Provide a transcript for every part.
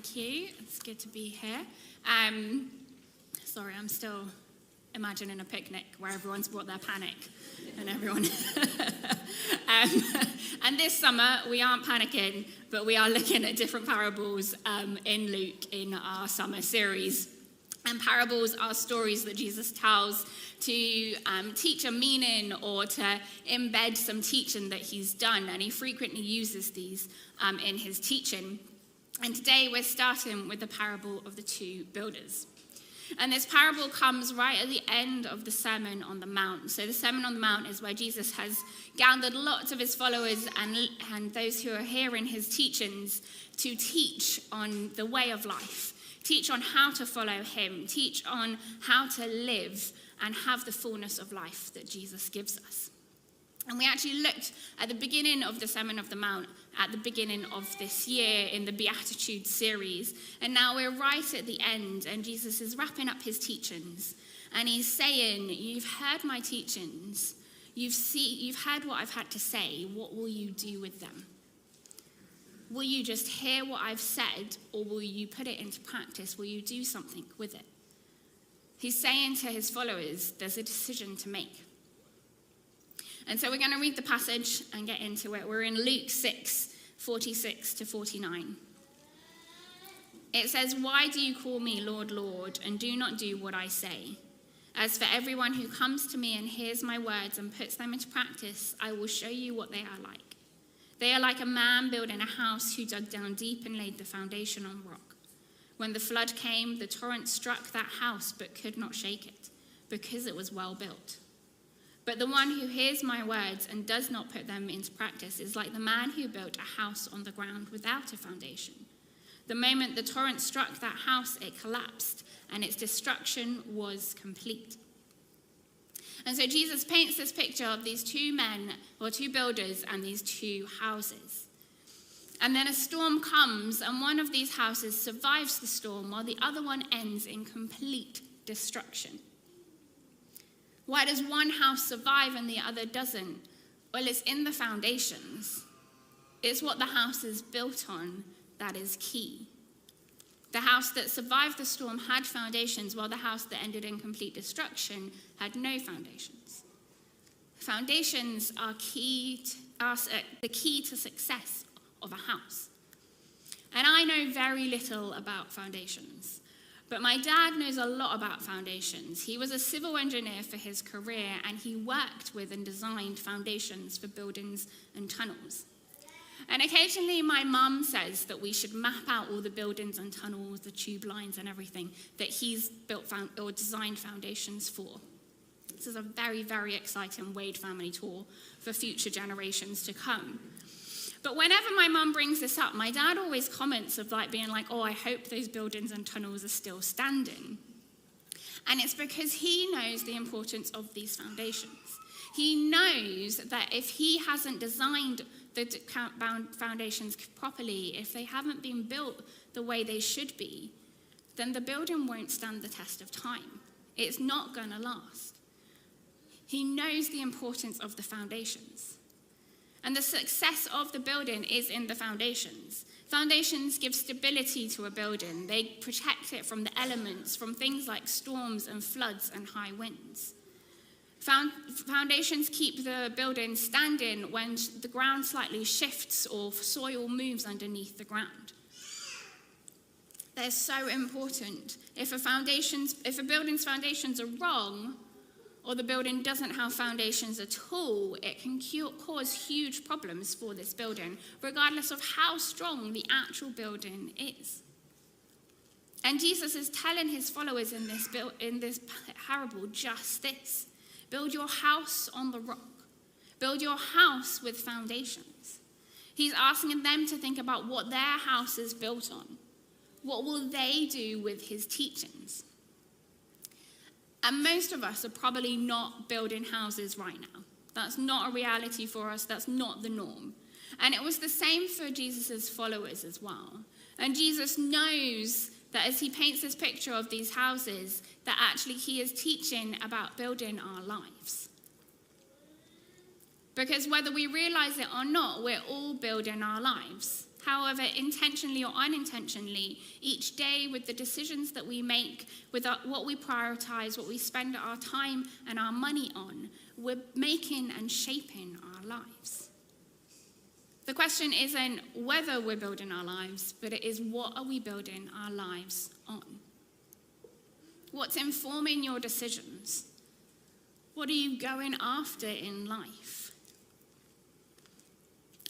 Thank you. It's good to be here. Sorry, I'm still imagining a picnic where everyone's brought their panic and everyone... and this summer, we aren't panicking, but we are looking at different parables in Luke in our summer series. And parables are stories that Jesus tells to teach a meaning or to embed some teaching that he's done. And he frequently uses these in his teaching. And today we're starting with the parable of the two builders. And this parable comes right at the end of the Sermon on the Mount. So the Sermon on the Mount is where Jesus has gathered lots of his followers and those who are hearing his teachings to teach on the way of life, teach on how to follow him, teach on how to live and have the fullness of life that Jesus gives us. And we actually looked at the beginning of the Sermon of the Mount at the beginning of this year in the Beatitudes series. And now we're right at the end, and Jesus is wrapping up his teachings. And he's saying, you've heard my teachings. You've heard what I've had to say. What will you do with them? Will you just hear what I've said, or will you put it into practice? Will you do something with it? He's saying to his followers, there's a decision to make. And so we're going to read the passage and get into it. We're in Luke 6, 46 to 49. It says, "Why do you call me Lord, Lord, and do not do what I say? As for everyone who comes to me and hears my words and puts them into practice, I will show you what they are like. They are like a man building a house who dug down deep and laid the foundation on rock. When the flood came, the torrent struck that house but could not shake it, because it was well built. But the one who hears my words and does not put them into practice is like the man who built a house on the ground without a foundation. The moment the torrent struck that house, it collapsed, and its destruction was complete." And so Jesus paints this picture of these two men, or two builders, and these two houses. And then a storm comes, and one of these houses survives the storm, while the other one ends in complete destruction. Why does one house survive and the other doesn't? Well, it's in the foundations. It's what the house is built on that is key. The house that survived the storm had foundations, while the house that ended in complete destruction had no foundations. Foundations are the key to success of a house. And I know very little about foundations. But my dad knows a lot about foundations. He was a civil engineer for his career, and he worked with and designed foundations for buildings and tunnels. And occasionally my mum says that we should map out all the buildings and tunnels, the tube lines and everything that he's built or designed foundations for. This is a very, very exciting Wade family tour for future generations to come. But whenever my mum brings this up, my dad always comments of being like, oh, I hope those buildings and tunnels are still standing. And it's because he knows the importance of these foundations. He knows that if he hasn't designed the foundations properly, if they haven't been built the way they should be, then the building won't stand the test of time. It's not going to last. He knows the importance of the foundations. And the success of the building is in the foundations. Foundations give stability to a building. They protect it from the elements, from things like storms and floods and high winds. Foundations keep the building standing when the ground slightly shifts or soil moves underneath the ground. They're so important. If a building's foundations are wrong, or the building doesn't have foundations at all, it can cause huge problems for this building, regardless of how strong the actual building is. And Jesus is telling his followers in this parable just this. Build your house on the rock. Build your house with foundations. He's asking them to think about what their house is built on. What will they do with his teachings? And most of us are probably not building houses right now. That's not a reality for us. That's not the norm. And it was the same for Jesus' followers as well. And Jesus knows that as he paints this picture of these houses, that actually he is teaching about building our lives. Because whether we realize it or not, we're all building our lives. However, intentionally or unintentionally, each day with the decisions that we make, with what we prioritize, what we spend our time and our money on, we're making and shaping our lives. The question isn't whether we're building our lives, but it is what are we building our lives on? What's informing your decisions? What are you going after in life?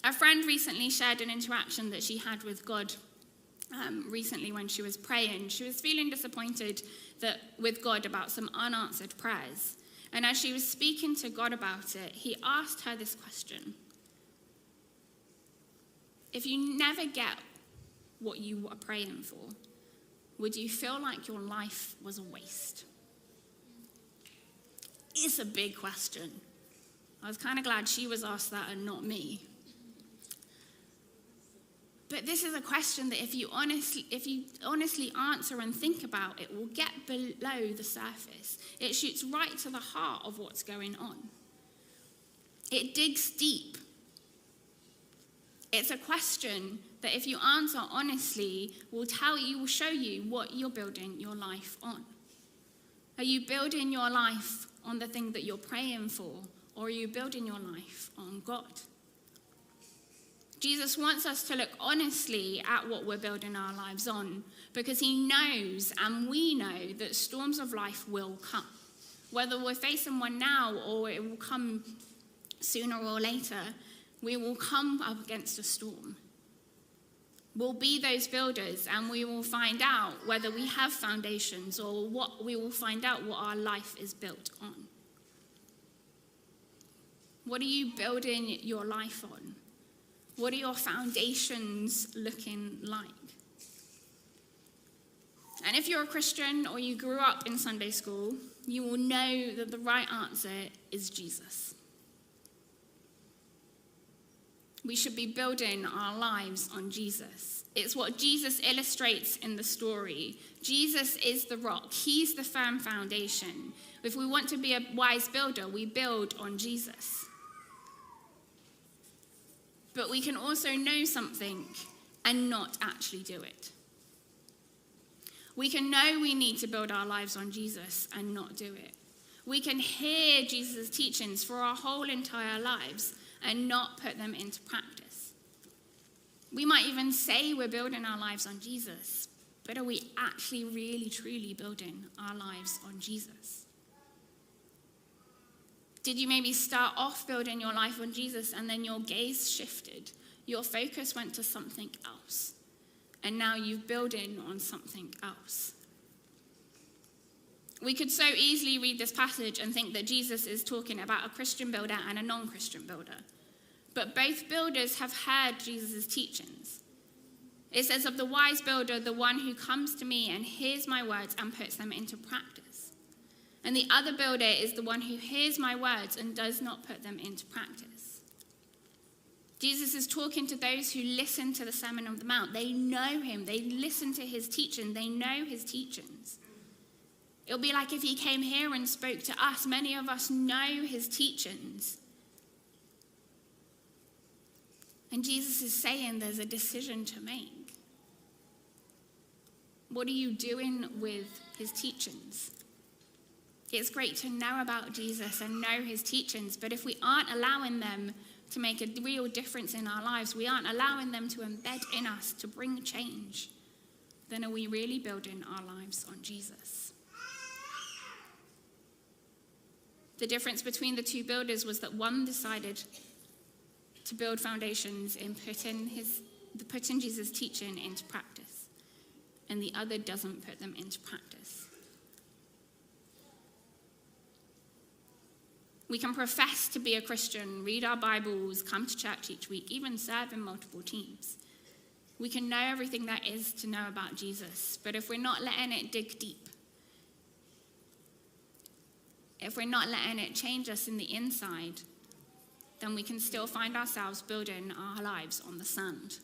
A friend recently shared an interaction that she had with God recently when she was praying. She was feeling disappointed with God about some unanswered prayers. And as she was speaking to God about it, he asked her this question. If you never get what you are praying for, would you feel like your life was a waste? It's a big question. I was kind of glad she was asked that and not me. But this is a question that if you honestly answer and think about, it will get below the surface. It shoots right to the heart of what's going on. It digs deep. It's a question that if you answer honestly, will show you what you're building your life on. Are you building your life on the thing that you're praying for, or are you building your life on God? Jesus wants us to look honestly at what we're building our lives on, because he knows and we know that storms of life will come. Whether we're facing one now or it will come sooner or later, we will come up against a storm. We'll be those builders, and we will find out whether we have foundations, or we will find out what our life is built on. What are you building your life on? What are your foundations looking like? And if you're a Christian or you grew up in Sunday school, you will know that the right answer is Jesus. We should be building our lives on Jesus. It's what Jesus illustrates in the story. Jesus is the rock. He's the firm foundation. If we want to be a wise builder, we build on Jesus. But we can also know something and not actually do it. We can know we need to build our lives on Jesus and not do it. We can hear Jesus' teachings for our whole entire lives and not put them into practice. We might even say we're building our lives on Jesus, but are we actually really, truly building our lives on Jesus? Did you maybe start off building your life on Jesus and then your gaze shifted? Your focus went to something else, and now you're building on something else. We could so easily read this passage and think that Jesus is talking about a Christian builder and a non-Christian builder. But both builders have heard Jesus' teachings. It says of the wise builder, the one who comes to me and hears my words and puts them into practice. And the other builder is the one who hears my words and does not put them into practice. Jesus is talking to those who listen to the Sermon on the Mount. They know him. They listen to his teaching. They know his teachings. It'll be like if he came here and spoke to us. Many of us know his teachings. And Jesus is saying there's a decision to make. What are you doing with his teachings? It's great to know about Jesus and know his teachings, but if we aren't allowing them to make a real difference in our lives, we aren't allowing them to embed in us to bring change, then are we really building our lives on Jesus? The difference between the two builders was that one decided to build foundations in putting Jesus' teaching into practice, and the other doesn't put them into practice. We can profess to be a Christian, read our Bibles, come to church each week, even serve in multiple teams. We can know everything there is to know about Jesus, but if we're not letting it dig deep, if we're not letting it change us in the inside, then we can still find ourselves building our lives on the sand.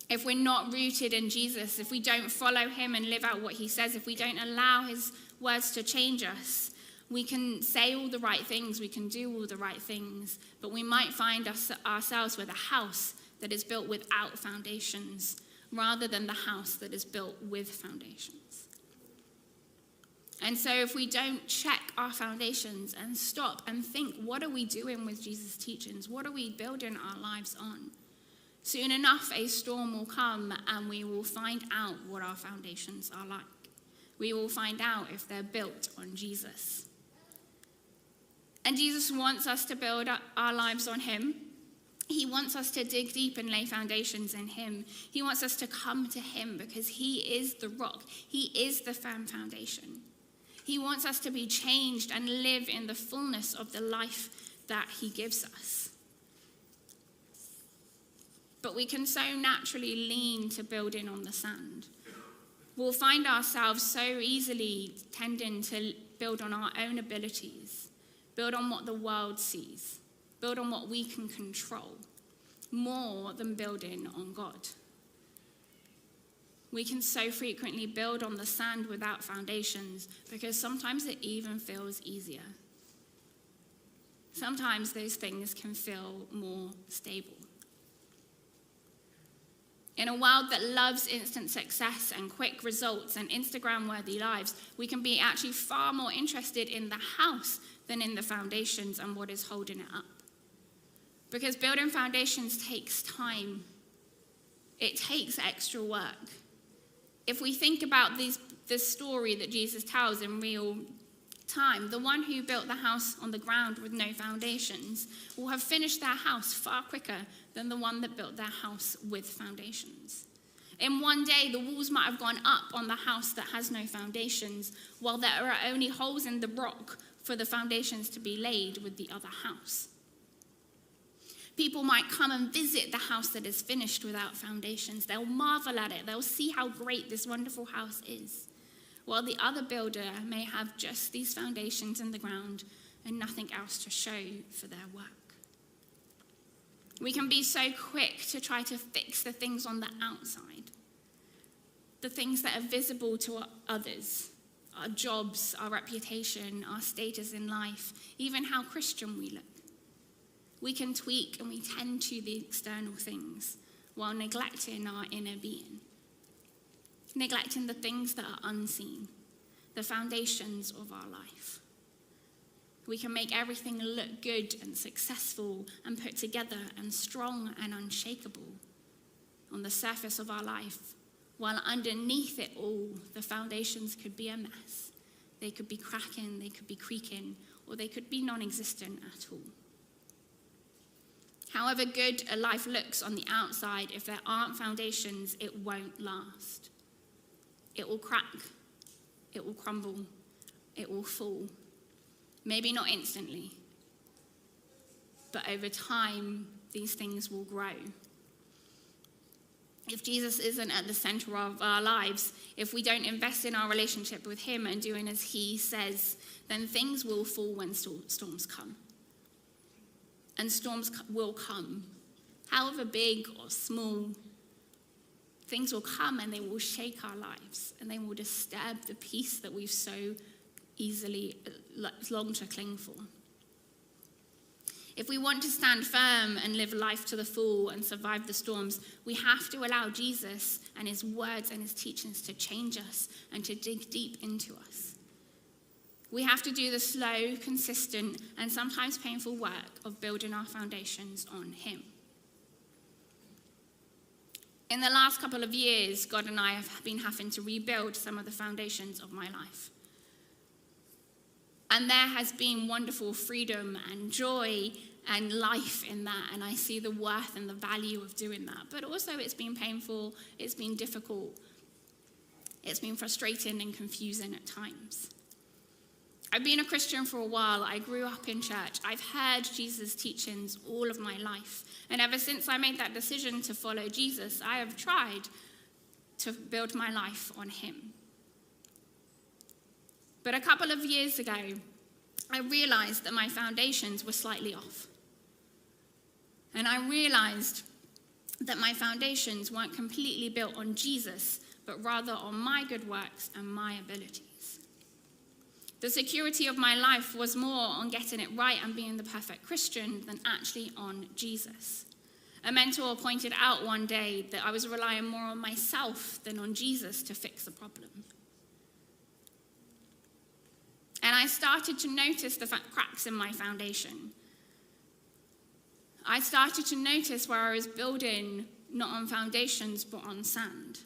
If we're not rooted in Jesus, if we don't follow him and live out what he says, if we don't allow his words to change us, we can say all the right things, we can do all the right things, but we might find ourselves with a house that is built without foundations, rather than the house that is built with foundations. And so if we don't check our foundations and stop and think, what are we doing with Jesus' teachings? What are we building our lives on? Soon enough, a storm will come and we will find out what our foundations are like. We will find out if they're built on Jesus. And Jesus wants us to build up our lives on him. He wants us to dig deep and lay foundations in him. He wants us to come to him because he is the rock. He is the firm foundation. He wants us to be changed and live in the fullness of the life that he gives us. But we can so naturally lean to building on the sand. We'll find ourselves so easily tending to build on our own abilities, build on what the world sees, build on what we can control, more than building on God. We can so frequently build on the sand without foundations because sometimes it even feels easier. Sometimes those things can feel more stable. In a world that loves instant success and quick results and Instagram-worthy lives, we can be actually far more interested in the house than in the foundations and what is holding it up. Because building foundations takes time. It takes extra work. If we think about this story that Jesus tells in real time, the one who built the house on the ground with no foundations will have finished their house far quicker than the one that built their house with foundations. In one day, the walls might have gone up on the house that has no foundations, while there are only holes in the rock for the foundations to be laid with the other house. People might come and visit the house that is finished without foundations. They'll marvel at it. They'll see how great this wonderful house is. While the other builder may have just these foundations in the ground and nothing else to show for their work. We can be so quick to try to fix the things on the outside, the things that are visible to others, our jobs, our reputation, our status in life, even how Christian we look. We can tweak and we tend to the external things while neglecting our inner being, neglecting the things that are unseen, the foundations of our life. We can make everything look good and successful and put together and strong and unshakable on the surface of our life, while underneath it all, the foundations could be a mess. They could be cracking, they could be creaking, or they could be non-existent at all. However good a life looks on the outside, if there aren't foundations, it won't last. It will crack, it will crumble, it will fall. Maybe not instantly, but over time, these things will grow. If Jesus isn't at the center of our lives, if we don't invest in our relationship with him and doing as he says, then things will fall when storms come. And storms will come, however big or small. Things will come and they will shake our lives and they will disturb the peace that we've so easily longed to cling for. If we want to stand firm and live life to the full and survive the storms, we have to allow Jesus and his words and his teachings to change us and to dig deep into us. We have to do the slow, consistent, and sometimes painful work of building our foundations on him. In the last couple of years, God and I have been having to rebuild some of the foundations of my life. And there has been wonderful freedom and joy and life in that, and I see the worth and the value of doing that. But also it's been painful, it's been difficult, it's been frustrating and confusing at times. I've been a Christian for a while. I grew up in church. I've heard Jesus' teachings all of my life. And ever since I made that decision to follow Jesus, I have tried to build my life on him. But a couple of years ago, I realized that my foundations were slightly off. And I realized that my foundations weren't completely built on Jesus, but rather on my good works and my abilities. The security of my life was more on getting it right and being the perfect Christian than actually on Jesus. A mentor pointed out one day that I was relying more on myself than on Jesus to fix the problem. And I started to notice the cracks in my foundation. I started to notice where I was building not on foundations but on sand.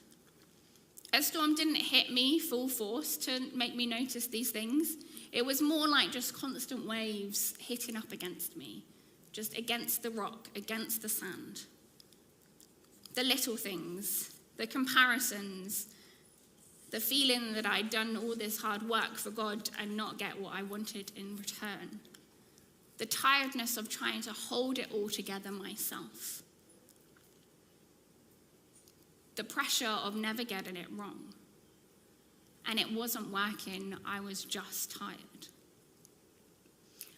A storm didn't hit me full force to make me notice these things. It was more like just constant waves hitting up against me, just against the rock, against the sand. The little things, the comparisons, the feeling that I'd done all this hard work for God and not get what I wanted in return. The tiredness of trying to hold it all together myself. The pressure of never getting it wrong. And it wasn't working, I was just tired.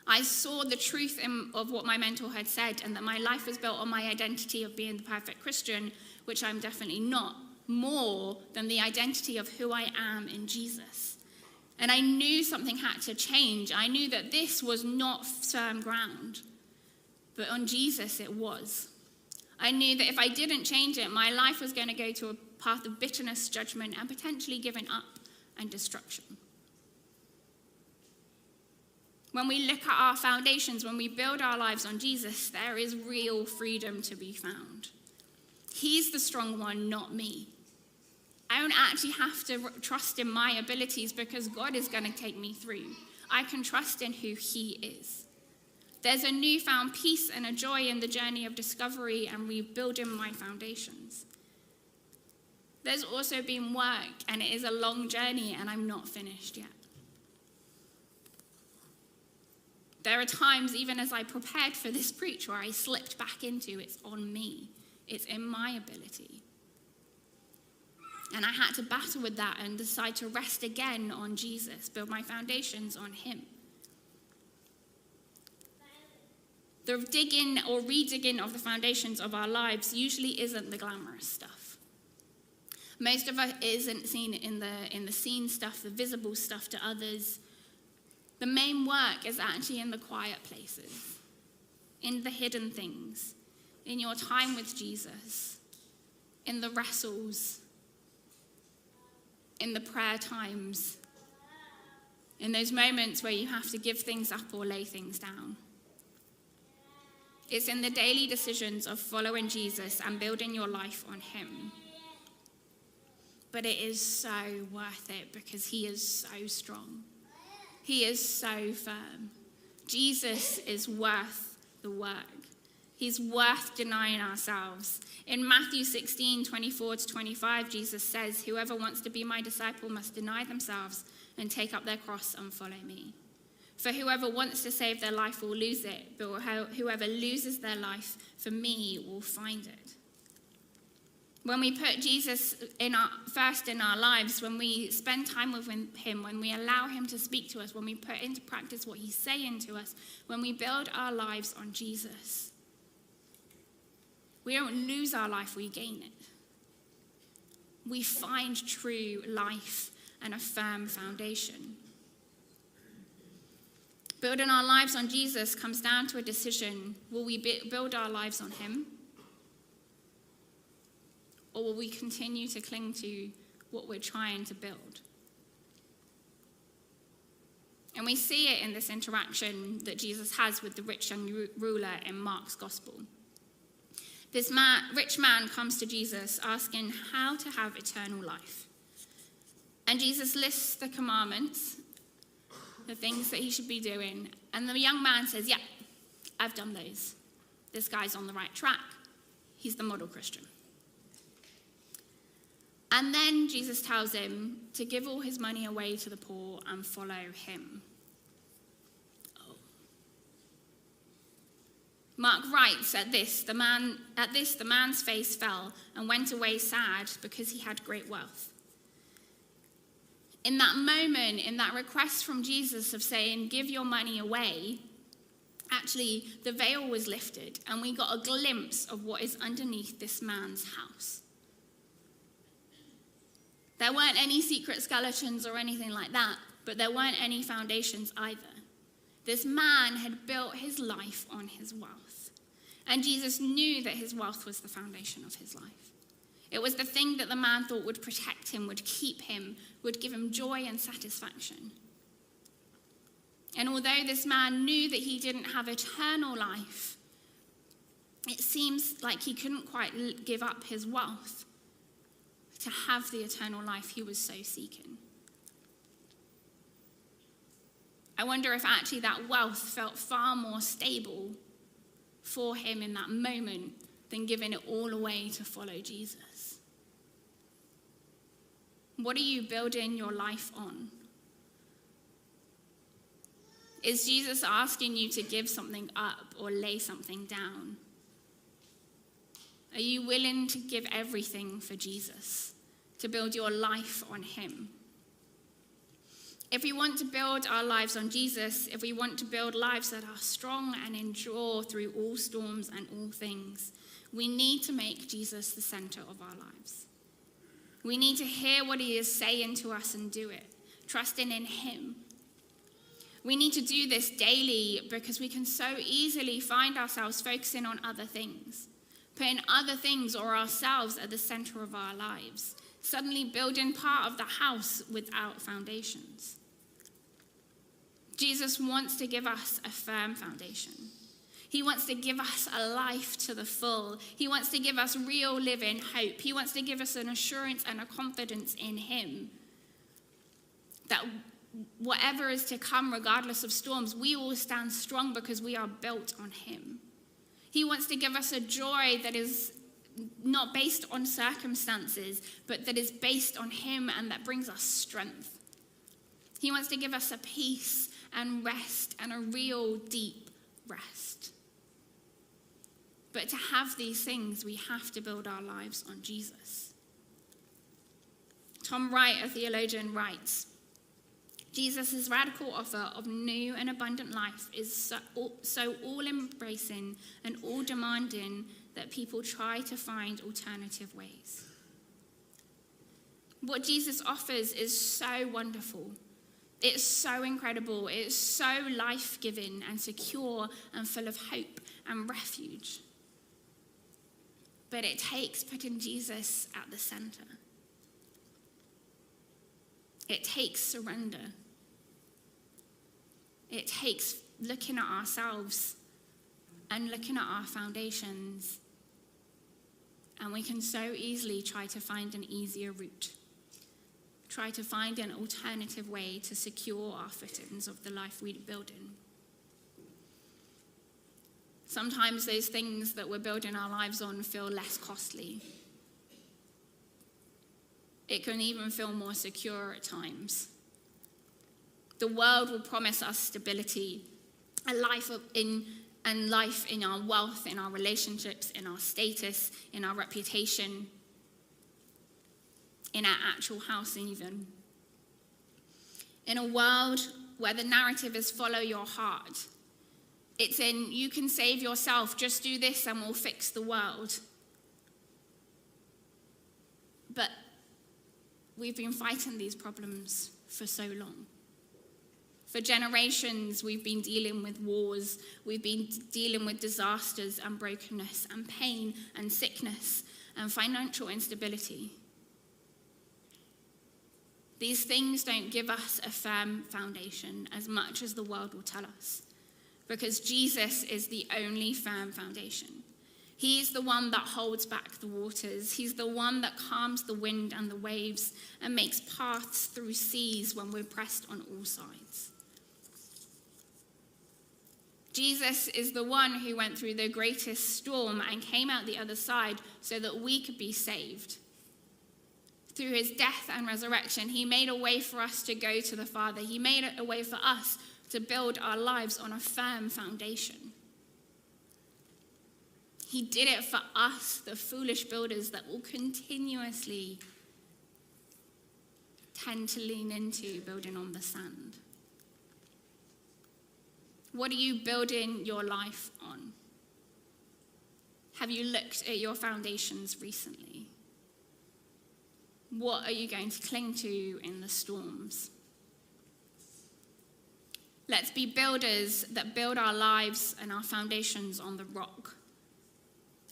I saw the truth of what my mentor had said, and that my life was built on my identity of being the perfect Christian, which I'm definitely not, more than the identity of who I am in Jesus. And I knew something had to change. I knew that this was not firm ground, but on Jesus it was. I knew that if I didn't change it, my life was going to go to a path of bitterness, judgment, and potentially giving up and destruction. When we look at our foundations, when we build our lives on Jesus, there is real freedom to be found. He's the strong one, not me. I don't actually have to trust in my abilities because God is going to take me through. I can trust in who he is. There's a newfound peace and a joy in the journey of discovery and rebuilding my foundations. There's also been work, and it is a long journey, and I'm not finished yet. There are times, even as I prepared for this preach, where I slipped back into it's on me. It's in my ability. And I had to battle with that and decide to rest again on Jesus, build my foundations on him. The digging or redigging of the foundations of our lives usually isn't the glamorous stuff. Most of it isn't seen in the seen stuff, the visible stuff to others. The main work is actually in the quiet places, in the hidden things, in your time with Jesus, in the wrestles, in the prayer times, in those moments where you have to give things up or lay things down. It's in the daily decisions of following Jesus and building your life on him. But it is so worth it because he is so strong. He is so firm. Jesus is worth the work. He's worth denying ourselves. In Matthew 16:24-25, Jesus says, "Whoever wants to be my disciple must deny themselves and take up their cross and follow me. For whoever wants to save their life will lose it, but whoever loses their life for me will find it." When we put Jesus first in our lives, when we spend time with him, when we allow him to speak to us, when we put into practice what he's saying to us, when we build our lives on Jesus, we don't lose our life, we gain it. We find true life and a firm foundation. Building our lives on Jesus comes down to a decision. Will we build our lives on him? Or will we continue to cling to what we're trying to build? And we see it in this interaction that Jesus has with the rich young ruler in Mark's gospel. This rich man comes to Jesus asking how to have eternal life. And Jesus lists the commandments, the things that he should be doing. And the young man says, "Yeah, I've done those. This guy's on the right track. He's the model Christian." And then Jesus tells him to give all his money away to the poor and follow him. Oh. Mark writes, at this, the man's face fell and went away sad because he had great wealth. In that moment, in that request from Jesus of saying, "Give your money away," actually the veil was lifted and we got a glimpse of what is underneath this man's house. There weren't any secret skeletons or anything like that, but there weren't any foundations either. This man had built his life on his wealth. And Jesus knew that his wealth was the foundation of his life. It was the thing that the man thought would protect him, would keep him, would give him joy and satisfaction. And although this man knew that he didn't have eternal life, it seems like he couldn't quite give up his wealth to have the eternal life he was so seeking. I wonder if actually that wealth felt far more stable for him in that moment than giving it all away to follow Jesus. What are you building your life on? Is Jesus asking you to give something up or lay something down? Are you willing to give everything for Jesus, to build your life on him? If we want to build our lives on Jesus, if we want to build lives that are strong and endure through all storms and all things, we need to make Jesus the center of our lives. We need to hear what he is saying to us and do it, trusting in him. We need to do this daily because we can so easily find ourselves focusing on other things, putting other things or ourselves at the center of our lives, suddenly building part of the house without foundations. Jesus wants to give us a firm foundation. He wants to give us a life to the full. He wants to give us real living hope. He wants to give us an assurance and a confidence in him that whatever is to come, regardless of storms, we will stand strong because we are built on him. He wants to give us a joy that is not based on circumstances, but that is based on him and that brings us strength. He wants to give us a peace and rest and a real deep rest. But to have these things, we have to build our lives on Jesus. Tom Wright, a theologian, writes, Jesus' radical offer of new and abundant life is so all-embracing and all-demanding that people try to find alternative ways. What Jesus offers is so wonderful. It's so incredible. It's so life-giving and secure and full of hope and refuge. But it takes putting Jesus at the center. It takes surrender. It takes looking at ourselves and looking at our foundations. And we can so easily try to find an easier route. Try to find an alternative way to secure our footings of the life we build in. Sometimes those things that we're building our lives on feel less costly. It can even feel more secure at times. The world will promise us stability, a life in our wealth, in our relationships, in our status, in our reputation, in our actual house even. In a world where the narrative is follow your heart, it's in you can save yourself, just do this and we'll fix the world. But we've been fighting these problems for so long. For generations, we've been dealing with wars. We've been dealing with disasters and brokenness and pain and sickness and financial instability. These things don't give us a firm foundation as much as the world will tell us, because Jesus is the only firm foundation. He's the one that holds back the waters. He's the one that calms the wind and the waves and makes paths through seas when we're pressed on all sides. Jesus is the one who went through the greatest storm and came out the other side so that we could be saved. Through his death and resurrection, he made a way for us to go to the Father. He made a way for us to build our lives on a firm foundation. He did it for us, the foolish builders that will continuously tend to lean into building on the sand. What are you building your life on? Have you looked at your foundations recently? What are you going to cling to in the storms? Let's be builders that build our lives and our foundations on the rock,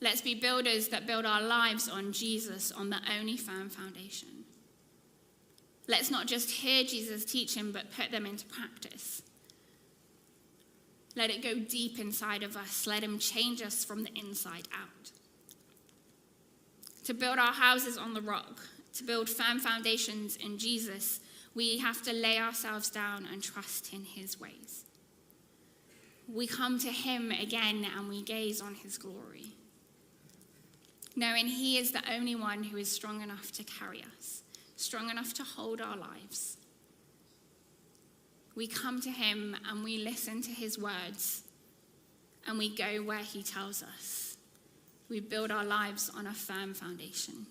Let's be builders that build our lives on Jesus, on the only firm foundation. Let's not just hear Jesus' teaching, but put them into practice. Let it go deep inside of us. Let him change us from the inside out. To build our houses on the rock, to build firm foundations in Jesus, we have to lay ourselves down and trust in his ways. We come to him again and we gaze on his glory, knowing he is the only one who is strong enough to carry us, strong enough to hold our lives. We come to him and we listen to his words and we go where he tells us. We build our lives on a firm foundation.